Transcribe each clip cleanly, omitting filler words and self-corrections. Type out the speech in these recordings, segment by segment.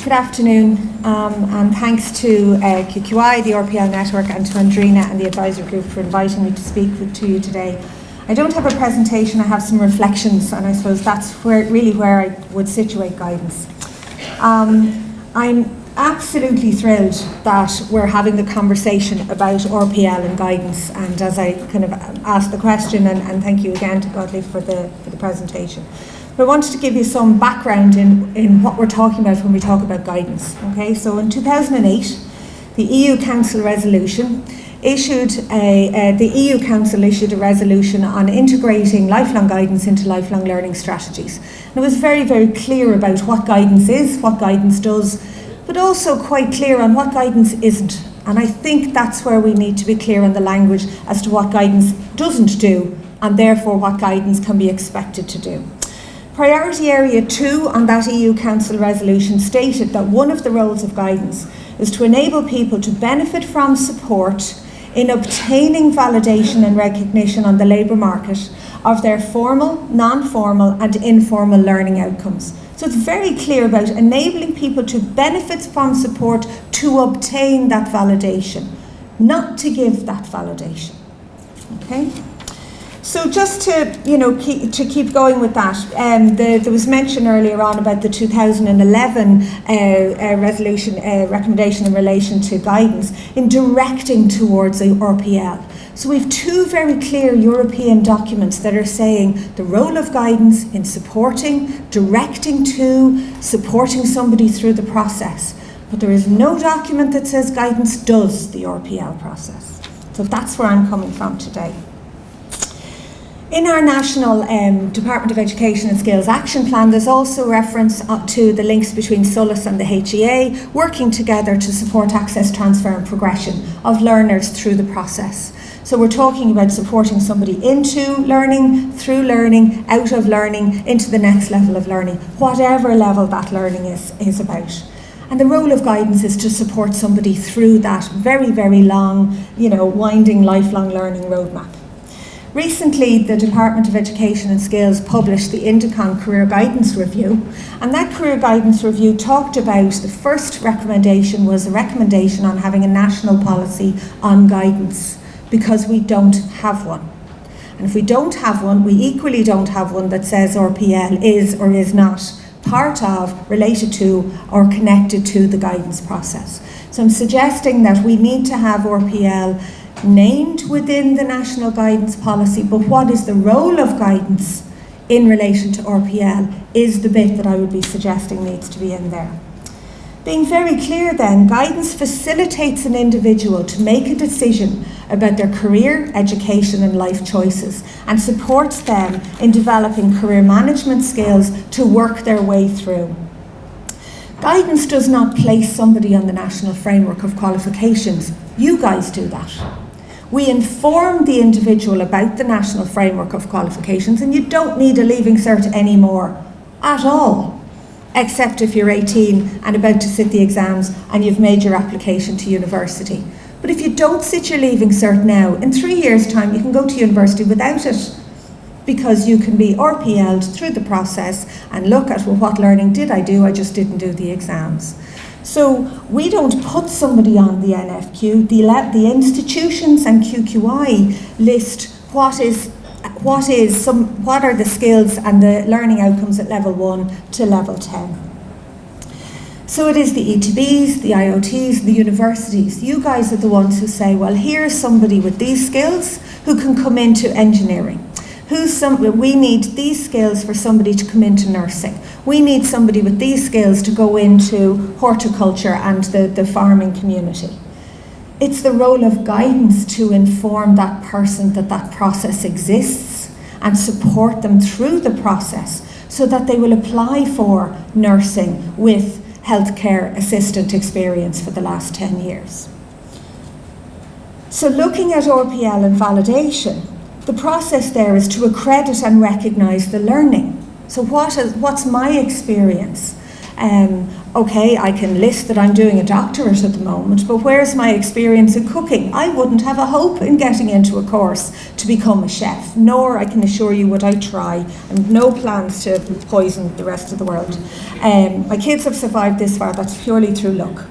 Good afternoon, and thanks to QQI, the RPL network, and to Andrina and the advisory group for inviting me to speak to you today. I don't have a presentation, I have some reflections, and I suppose that's where I would situate guidance. I'm absolutely thrilled that we're having the conversation about RPL and guidance, and as I kind of asked the question, and thank you again to Godly for the presentation. But I wanted to give you some background in what we're talking about when we talk about guidance. Okay, so in 2008, the EU Council issued a resolution on integrating lifelong guidance into lifelong learning strategies. And it was very, very clear about what guidance is, what guidance does, but also quite clear on what guidance isn't. And I think that's where we need to be clear on the language as to what guidance doesn't do, and therefore what guidance can be expected to do. Priority Area 2 on that EU Council resolution stated that one of the roles of guidance is to enable people to benefit from support in obtaining validation and recognition on the labour market of their formal, non-formal and informal learning outcomes. So it's very clear about enabling people to benefit from support to obtain that validation, not to give that validation. Okay? So just to keep going with that, there was mention earlier on about the 2011 recommendation in relation to guidance in directing towards the RPL. So we have two very clear European documents that are saying the role of guidance in directing to, supporting somebody through the process. But there is no document that says guidance does the RPL process. So that's where I'm coming from today. In our National Department of Education and Skills Action Plan, there's also reference to the links between SOLAS and the HEA working together to support access, transfer and progression of learners through the process. So we're talking about supporting somebody into learning, through learning, out of learning, into the next level of learning, whatever level that learning is about. And the role of guidance is to support somebody through that very, very long, winding lifelong learning roadmap. Recently, the Department of Education and Skills published the Indicon Career Guidance Review, and that Career Guidance Review talked about, the first recommendation was a recommendation on having a national policy on guidance, because we don't have one. And if we don't have one, we equally don't have one that says RPL is or is not part of, related to, or connected to the guidance process. So I'm suggesting that we need to have RPL named within the national guidance policy, but what is the role of guidance in relation to RPL is the bit that I would be suggesting needs to be in there. Being very clear then, guidance facilitates an individual to make a decision about their career, education and life choices, and supports them in developing career management skills to work their way through. Guidance does not place somebody on the national framework of qualifications. You guys do that. We inform the individual about the national framework of qualifications, and you don't need a leaving cert anymore at all, except if you're 18 and about to sit the exams and you've made your application to university. But if you don't sit your leaving cert now, in 3 years' time you can go to university without it, because you can be RPL'd through the process and look at, well, what learning did I do? I just didn't do the exams. So we don't put somebody on the NFQ. The institutions and QQI list what are the skills and the learning outcomes at level 1 to level 10. So it is the ETBs, the IOTs, the universities. You guys are the ones who say, well, here's somebody with these skills who can come into engineering. We need these skills for somebody to come into nursing. We need somebody with these skills to go into horticulture and the farming community. It's the role of guidance to inform that person that that process exists and support them through the process so that they will apply for nursing with healthcare assistant experience for the last 10 years. So looking at RPL and validation, the process there is to accredit and recognise the learning. So what's my experience? Okay, I can list that I'm doing a doctorate at the moment, but where's my experience in cooking? I wouldn't have a hope in getting into a course to become a chef, nor, I can assure you, would I try. I have no plans to poison the rest of the world. My kids have survived this far, that's purely through luck.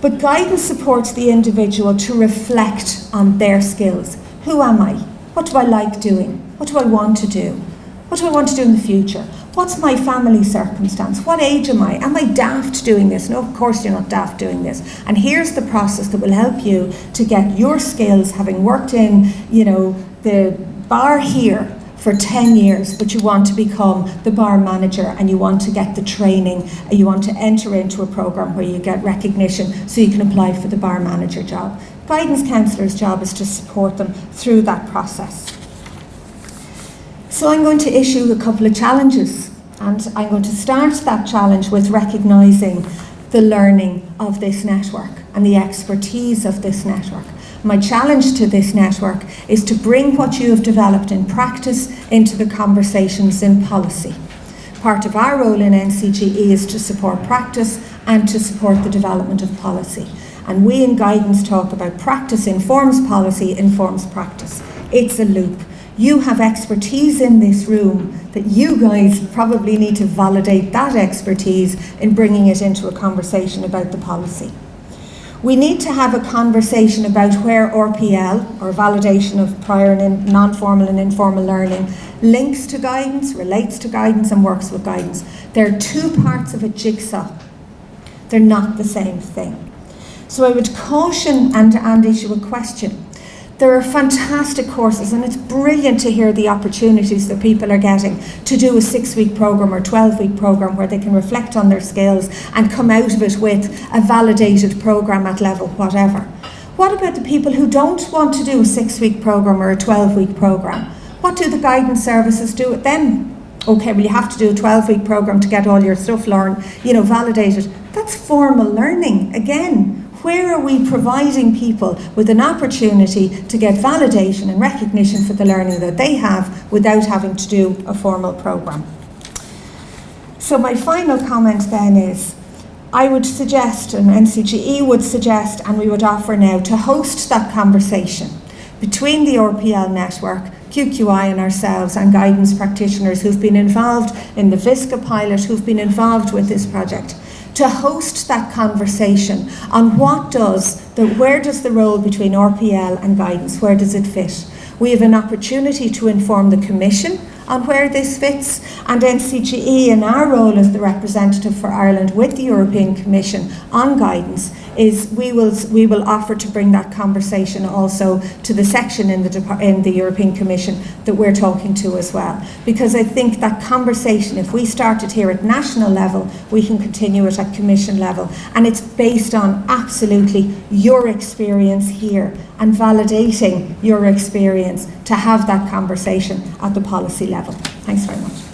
But guidance supports the individual to reflect on their skills. Who am I? What do I like doing? What do I want to do? What do I want to do in the future? What's my family circumstance? What age am I? Am I daft doing this? No, of course you're not daft doing this. And here's the process that will help you to get your skills, having worked in, the bar here for 10 years, but you want to become the bar manager and you want to get the training, and you want to enter into a program where you get recognition so you can apply for the bar manager job. Guidance counsellor's job is to support them through that process. So I'm going to issue a couple of challenges, and I'm going to start that challenge with recognising the learning of this network and the expertise of this network. My challenge to this network is to bring what you have developed in practice into the conversations in policy. Part of our role in NCGE is to support practice and to support the development of policy. And we in guidance talk about practice informs policy, informs practice. It's a loop. You have expertise in this room that you guys probably need to validate that expertise in bringing it into a conversation about the policy. We need to have a conversation about where RPL, or validation of prior and non-formal and informal learning, links to guidance, relates to guidance and works with guidance. There are two parts of a jigsaw. They're not the same thing. So I would caution and issue a question. There are fantastic courses, and it's brilliant to hear the opportunities that people are getting to do a 6-week programme or 12-week programme where they can reflect on their skills and come out of it with a validated programme at level whatever. What about the people who don't want to do a 6-week programme or a 12-week programme? What do the guidance services do with them? Okay, well, you have to do a 12-week programme to get all your stuff learned, validated. That's formal learning. Again, where are we providing people with an opportunity to get validation and recognition for the learning that they have without having to do a formal programme? So my final comment then is, I would suggest, and NCGE would suggest, and we would offer now, to host that conversation between the RPL network, QQI and ourselves, and guidance practitioners who've been involved in the VISCA pilot, who've been involved with this project, to host that conversation on where does the role between RPL and guidance, where does it fit? We have an opportunity to inform the Commission on where this fits, and NCGE, in our role as the representative for Ireland with the European Commission on guidance, is we will offer to bring that conversation also to the section in the European Commission that we're talking to as well. Because I think that conversation, if we start it here at national level, we can continue it at Commission level. And it's based on absolutely your experience here and validating your experience to have that conversation at the policy level. Thanks very much.